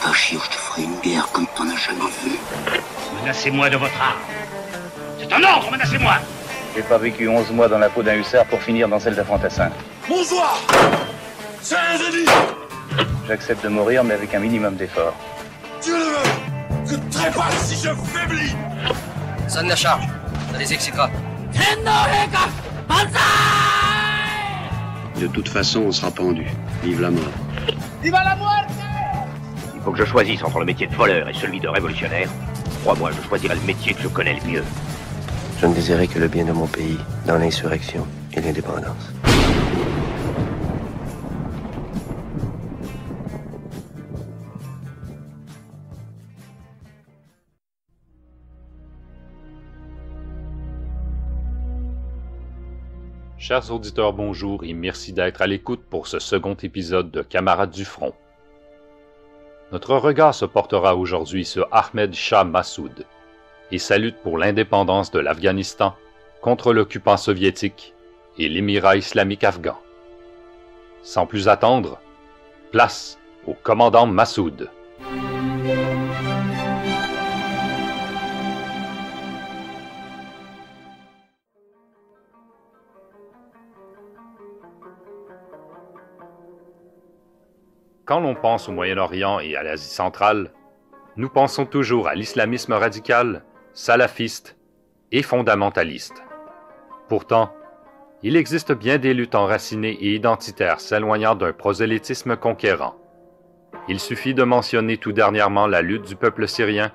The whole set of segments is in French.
fâché ou je te ferai une guerre comme t'en as jamais vu. Menacez-moi de votre arme. C'est un ordre, menacez-moi. J'ai pas vécu 11 mois dans la peau d'un hussard pour finir dans celle d'un fantassin. Bonsoir. C'est un jeudi. J'accepte de mourir, mais avec un minimum d'effort. Dieu le veut. Je trépasse si je faiblis. Sonne la charge. Ça les excitera. De toute façon, on sera pendu. Vive la mort. Viva la muerte! Il faut que je choisisse entre le métier de voleur et celui de révolutionnaire. Crois-moi, je choisirai le métier que je connais le mieux. Je ne désirais que le bien de mon pays, dans l'insurrection et l'indépendance. Chers auditeurs, bonjour et merci d'être à l'écoute pour ce second épisode de Camarades du front. Notre regard se portera aujourd'hui sur Ahmed Shah Massoud et sa lutte pour l'indépendance de l'Afghanistan contre l'occupant soviétique et l'émirat islamique afghan. Sans plus attendre, place au commandant Massoud. Quand l'on pense au Moyen-Orient et à l'Asie centrale, nous pensons toujours à l'islamisme radical, salafiste et fondamentaliste. Pourtant, il existe bien des luttes enracinées et identitaires s'éloignant d'un prosélytisme conquérant. Il suffit de mentionner tout dernièrement la lutte du peuple syrien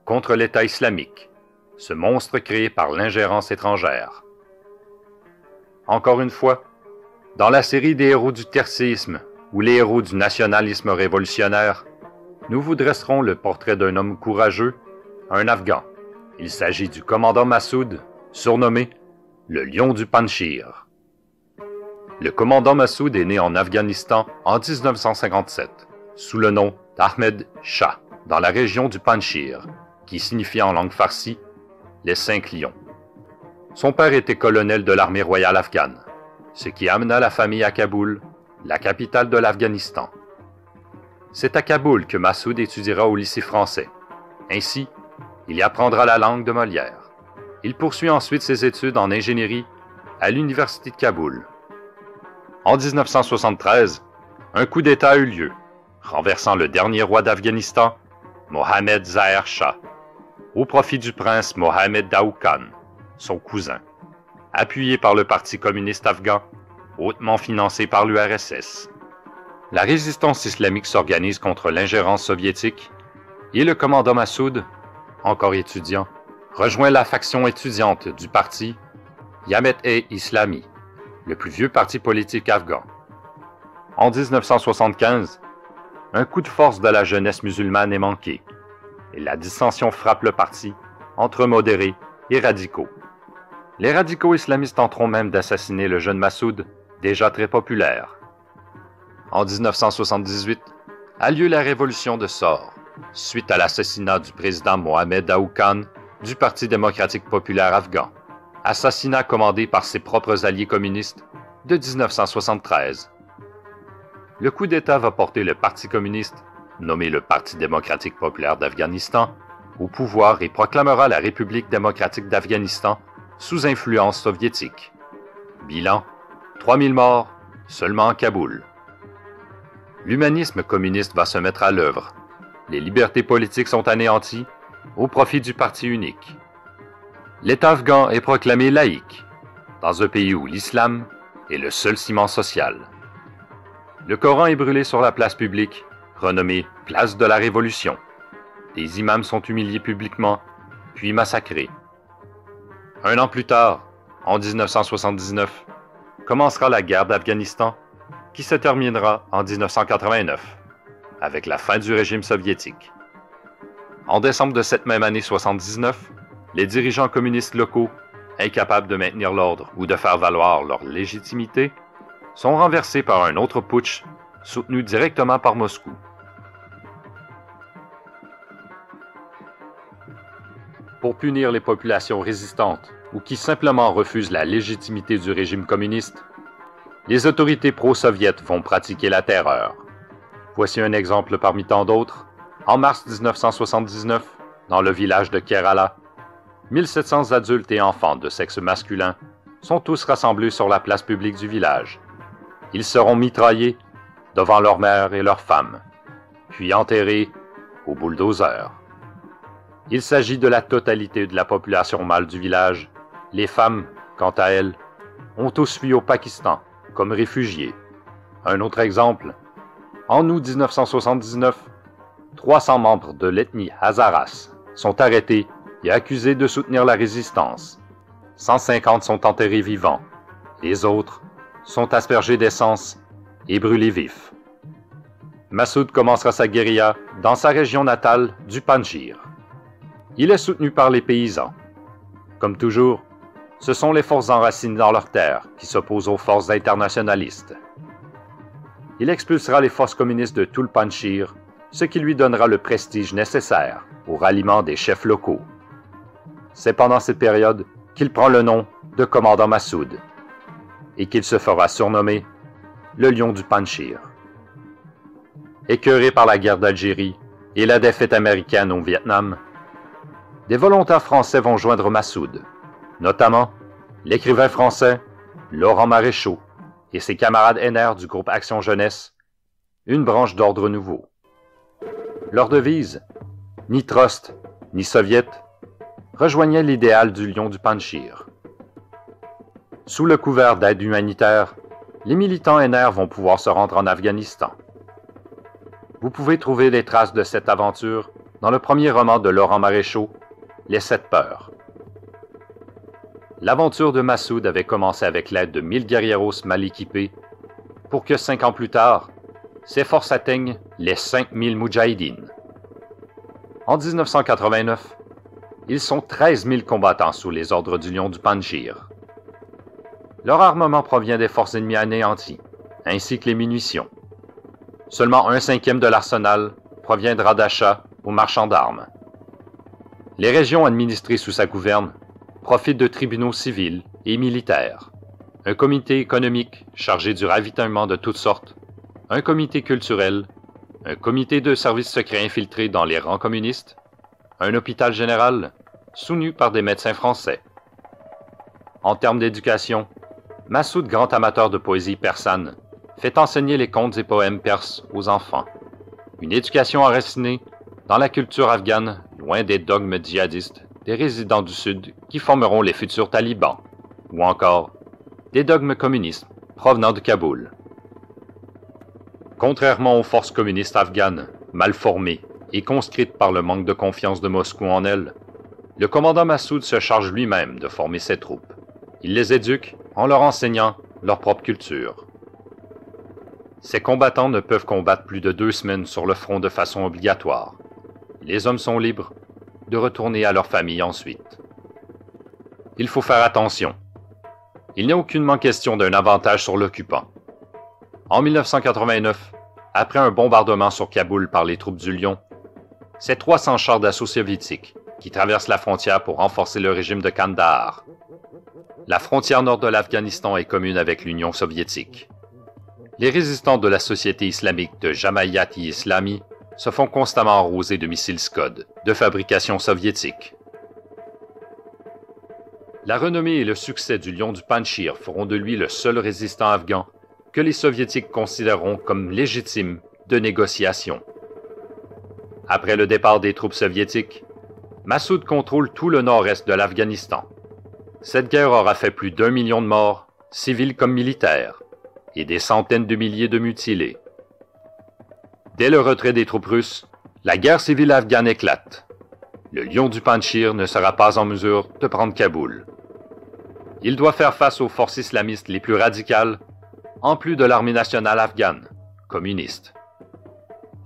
contre l'État islamique, ce monstre créé par l'ingérence étrangère. Encore une fois, dans la série des héros du tercisme, ou les héros du nationalisme révolutionnaire, nous vous dresserons le portrait d'un homme courageux, un Afghan. Il s'agit du commandant Massoud, surnommé le Lion du Panjshir. Le commandant Massoud est né en Afghanistan en 1957, sous le nom d'Ahmed Shah, dans la région du Panjshir, qui signifie en langue farsi « les 5 lions ». Son père était colonel de l'armée royale afghane, ce qui amena la famille à Kaboul, la capitale de l'Afghanistan. C'est à Kaboul que Massoud étudiera au lycée français. Ainsi, il y apprendra la langue de Molière. Il poursuit ensuite ses études en ingénierie à l'université de Kaboul. En 1973, un coup d'État a eu lieu, renversant le dernier roi d'Afghanistan, Mohammed Zahir Shah, au profit du prince Mohammed Daoud Khan, son cousin, appuyé par le Parti communiste afghan, hautement financé par l'URSS. La résistance islamique s'organise contre l'ingérence soviétique et le commandant Massoud, encore étudiant, rejoint la faction étudiante du parti Jamiat-e-Islami, le plus vieux parti politique afghan. En 1975, un coup de force de la jeunesse musulmane est manqué et la dissension frappe le parti entre modérés et radicaux. Les radicaux islamistes tenteront même d'assassiner le jeune Massoud, déjà très populaire. En 1978, a lieu la révolution de Sor, suite à l'assassinat du président Mohammed Daoud Khan du Parti démocratique populaire afghan, assassinat commandé par ses propres alliés communistes de 1973. Le coup d'État va porter le Parti communiste, nommé le Parti démocratique populaire d'Afghanistan, au pouvoir et proclamera la République démocratique d'Afghanistan sous influence soviétique. Bilan: 3000 morts seulement à Kaboul. L'humanisme communiste va se mettre à l'œuvre. Les libertés politiques sont anéanties au profit du parti unique. L'État afghan est proclamé laïque, dans un pays où l'islam est le seul ciment social. Le Coran est brûlé sur la place publique, renommée Place de la Révolution. Des imams sont humiliés publiquement, puis massacrés. Un an plus tard, en 1979, commencera la guerre d'Afghanistan, qui se terminera en 1989, avec la fin du régime soviétique. En décembre de cette même année 79, les dirigeants communistes locaux, incapables de maintenir l'ordre ou de faire valoir leur légitimité, sont renversés par un autre putsch soutenu directement par Moscou. Pour punir les populations résistantes ou qui simplement refusent la légitimité du régime communiste, les autorités pro-soviètes vont pratiquer la terreur. Voici un exemple parmi tant d'autres En mars 1979, dans le village de Kerala, 1700 adultes et enfants de sexe masculin sont tous rassemblés sur la place publique du village. Ils seront mitraillés devant leur mère et leurs femmes, puis enterrés au bulldozer. Il s'agit de la totalité de la population mâle du village. Les femmes, quant à elles, ont tous fui au Pakistan comme réfugiés. Un autre exemple, en août 1979, 300 membres de l'ethnie Hazaras sont arrêtés et accusés de soutenir la résistance. 150 sont enterrés vivants. Les autres sont aspergés d'essence et brûlés vifs. Massoud commencera sa guérilla dans sa région natale du Panjshir. Il est soutenu par les paysans. Comme toujours, ce sont les forces enracinées dans leur terre qui s'opposent aux forces internationalistes. Il expulsera les forces communistes de tout le Panjshir, ce qui lui donnera le prestige nécessaire au ralliement des chefs locaux. C'est pendant cette période qu'il prend le nom de commandant Massoud et qu'il se fera surnommer le Lion du Panjshir. Écœuré par la guerre d'Algérie et la défaite américaine au Vietnam, des volontaires français vont joindre Massoud, notamment l'écrivain français Laurent Maréchaux et ses camarades NR du groupe Action Jeunesse, une branche d'Ordre Nouveau. Leur devise, ni Trust, ni Soviet, rejoignait l'idéal du Lion du Panjshir. Sous le couvert d'aide humanitaire, les militants NR vont pouvoir se rendre en Afghanistan. Vous pouvez trouver les traces de cette aventure dans le premier roman de Laurent Maréchaux, Les 7 peurs. L'aventure de Massoud avait commencé avec l'aide de 1000 guerrieros mal équipés pour que 5 ans plus tard, ses forces atteignent les 5000 Moudjahidines. En 1989, ils sont 13 000 combattants sous les ordres du Lion du Panjshir. Leur armement provient des forces ennemies anéanties, ainsi que les munitions. Seulement 1/5 de l'arsenal proviendra d'achats aux marchands d'armes. Les régions administrées sous sa gouverne profitent de tribunaux civils et militaires, un comité économique chargé du ravitaillement de toutes sortes, un comité culturel, un comité de services secrets infiltrés dans les rangs communistes, un hôpital général soutenu par des médecins français. En termes d'éducation, Massoud, grand amateur de poésie persane, fait enseigner les contes et poèmes perses aux enfants. Une éducation enracinée dans la culture afghane, loin des dogmes djihadistes des résidents du Sud qui formeront les futurs talibans, ou encore des dogmes communistes provenant de Kaboul. Contrairement aux forces communistes afghanes, mal formées et conscrites par le manque de confiance de Moscou en elles, le commandant Massoud se charge lui-même de former ses troupes. Il les éduque en leur enseignant leur propre culture. Ces combattants ne peuvent combattre plus de 2 semaines sur le front de façon obligatoire. Les hommes sont libres de retourner à leur famille ensuite. Il faut faire attention. Il n'est aucunement question d'un avantage sur l'occupant. En 1989, après un bombardement sur Kaboul par les troupes du Lion, c'est 300 chars d'assaut soviétiques qui traversent la frontière pour renforcer le régime de Kandahar. La frontière nord de l'Afghanistan est commune avec l'Union soviétique. Les résistants de la société islamique de Jamaïat-i-Islami se font constamment arroser de missiles Scud, de fabrication soviétique. La renommée et le succès du Lion du Panjshir feront de lui le seul résistant afghan que les soviétiques considéreront comme légitime de négociation. Après le départ des troupes soviétiques, Massoud contrôle tout le nord-est de l'Afghanistan. Cette guerre aura fait plus d'1 million de morts, civils comme militaires, et des centaines de milliers de mutilés. Dès le retrait des troupes russes, la guerre civile afghane éclate. Le Lion du Panjshir ne sera pas en mesure de prendre Kaboul. Il doit faire face aux forces islamistes les plus radicales, en plus de l'armée nationale afghane, communiste.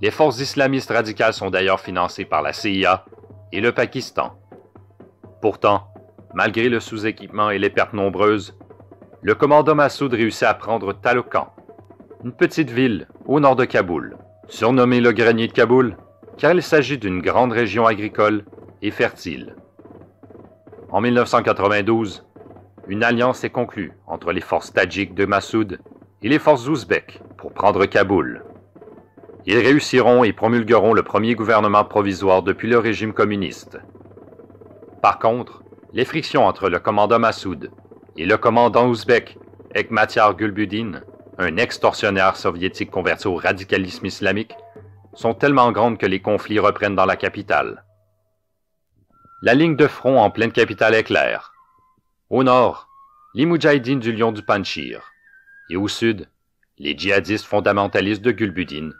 Les forces islamistes radicales sont d'ailleurs financées par la CIA et le Pakistan. Pourtant, malgré le sous-équipement et les pertes nombreuses, le commandant Massoud réussit à prendre Taloqan, une petite ville au nord de Kaboul, surnommée le grenier de Kaboul, car il s'agit d'une grande région agricole et fertile. En 1992, une alliance est conclue entre les forces tadjiques de Massoud et les forces ouzbèques pour prendre Kaboul. Ils réussiront et promulgueront le premier gouvernement provisoire depuis le régime communiste. Par contre, les frictions entre le commandant Massoud et le commandant ouzbek Hekmatyar Gulbuddin, un ex-tortionnaire soviétique converti au radicalisme islamique, sont tellement grandes que les conflits reprennent dans la capitale. La ligne de front en pleine capitale est claire. Au nord, les Moudjahidines du Lion du Panchir, et au sud, les djihadistes fondamentalistes de Gulbuddin,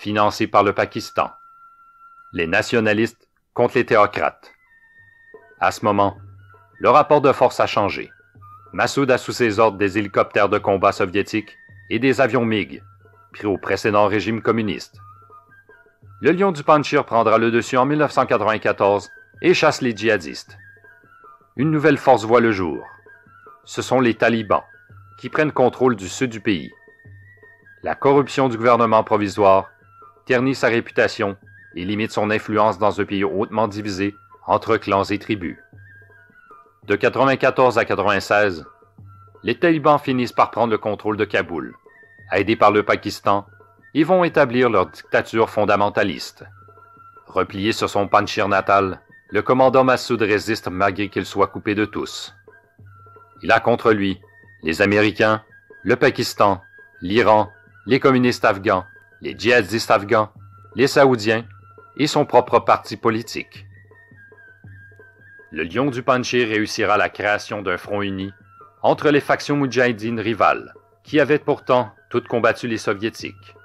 financés par le Pakistan. Les nationalistes contre les théocrates. À ce moment, le rapport de force a changé. Massoud a sous ses ordres des hélicoptères de combat soviétiques et des avions MiG, pris au précédent régime communiste. Le Lion du Panchir prendra le dessus en 1994 et chasse les djihadistes. Une nouvelle force voit le jour. Ce sont les talibans, qui prennent contrôle du sud du pays. La corruption du gouvernement provisoire ternit sa réputation et limite son influence dans un pays hautement divisé entre clans et tribus. De 1994 à 1996, les talibans finissent par prendre le contrôle de Kaboul, aidés par le Pakistan, et vont établir leur dictature fondamentaliste. Replié sur son Panchir natal, le commandant Massoud résiste malgré qu'il soit coupé de tous. Il a contre lui les Américains, le Pakistan, l'Iran, les communistes afghans, les djihadistes afghans, les Saoudiens et son propre parti politique. Le Lion du Panchir réussira la création d'un front uni entre les factions moudjahidines rivales, qui avaient pourtant toutes combattu les soviétiques.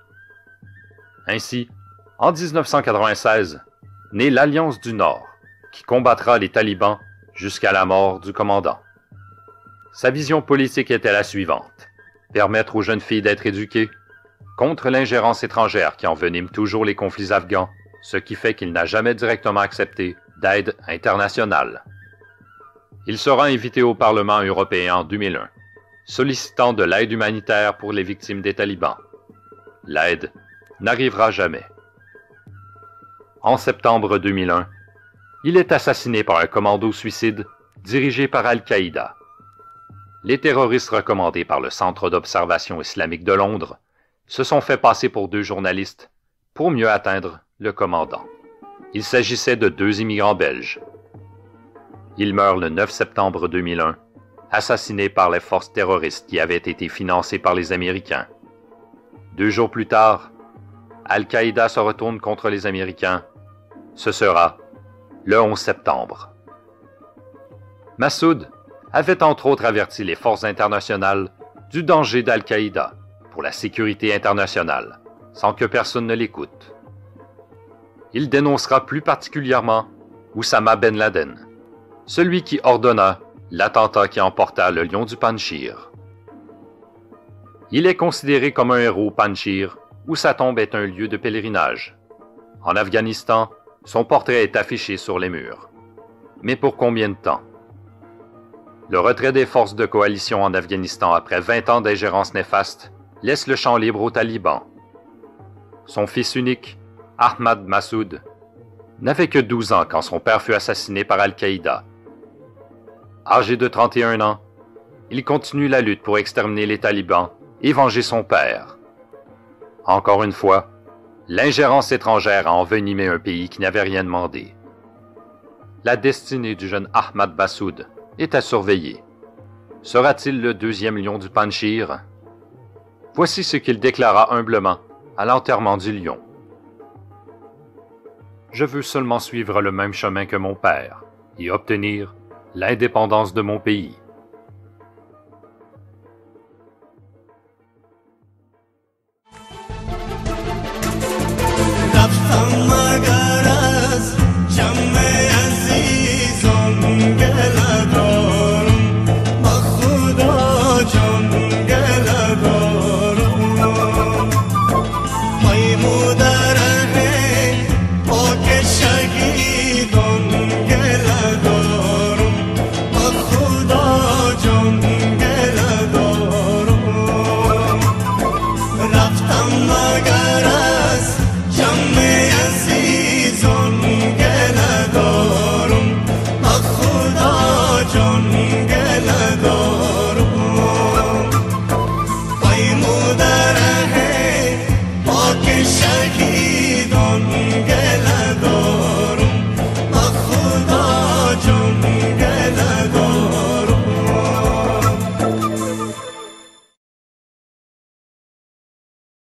Ainsi, en 1996, naît l'Alliance du Nord, qui combattra les talibans jusqu'à la mort du commandant. Sa vision politique était la suivante: permettre aux jeunes filles d'être éduquées, contre l'ingérence étrangère qui envenime toujours les conflits afghans, ce qui fait qu'il n'a jamais directement accepté d'aide internationale. Il sera invité au Parlement européen en 2001, sollicitant de l'aide humanitaire pour les victimes des talibans. L'aide n'arrivera jamais. En septembre 2001, il est assassiné par un commando suicide dirigé par Al-Qaïda. Les terroristes recommandés par le Centre d'observation islamique de Londres se sont fait passer pour 2 journalistes pour mieux atteindre le commandant. Il s'agissait de 2 immigrants belges. Il meurt le 9 septembre 2001, assassiné par les forces terroristes qui avaient été financées par les Américains. 2 jours plus tard, Al-Qaïda se retourne contre les Américains. Ce sera le 11 septembre. Massoud avait entre autres averti les forces internationales du danger d'Al-Qaïda pour la sécurité internationale, sans que personne ne l'écoute. Il dénoncera plus particulièrement Oussama Ben Laden, celui qui ordonna l'attentat qui emporta le Lion du Panchir. Il est considéré comme un héros Panchir, où sa tombe est un lieu de pèlerinage. En Afghanistan, son portrait est affiché sur les murs. Mais pour combien de temps? Le retrait des forces de coalition en Afghanistan après 20 ans d'ingérence néfaste laisse le champ libre aux talibans. Son fils unique, Ahmad Massoud, n'avait que 12 ans quand son père fut assassiné par Al-Qaïda. Âgé de 31 ans, il continue la lutte pour exterminer les talibans et venger son père. Encore une fois, l'ingérence étrangère a envenimé un pays qui n'avait rien demandé. La destinée du jeune Ahmad Massoud est à surveiller. Sera-t-il le 2e lion du Panchir? Voici ce qu'il déclara humblement à l'enterrement du lion. Je veux seulement suivre le même chemin que mon père et obtenir l'indépendance de mon pays. رفتم مگر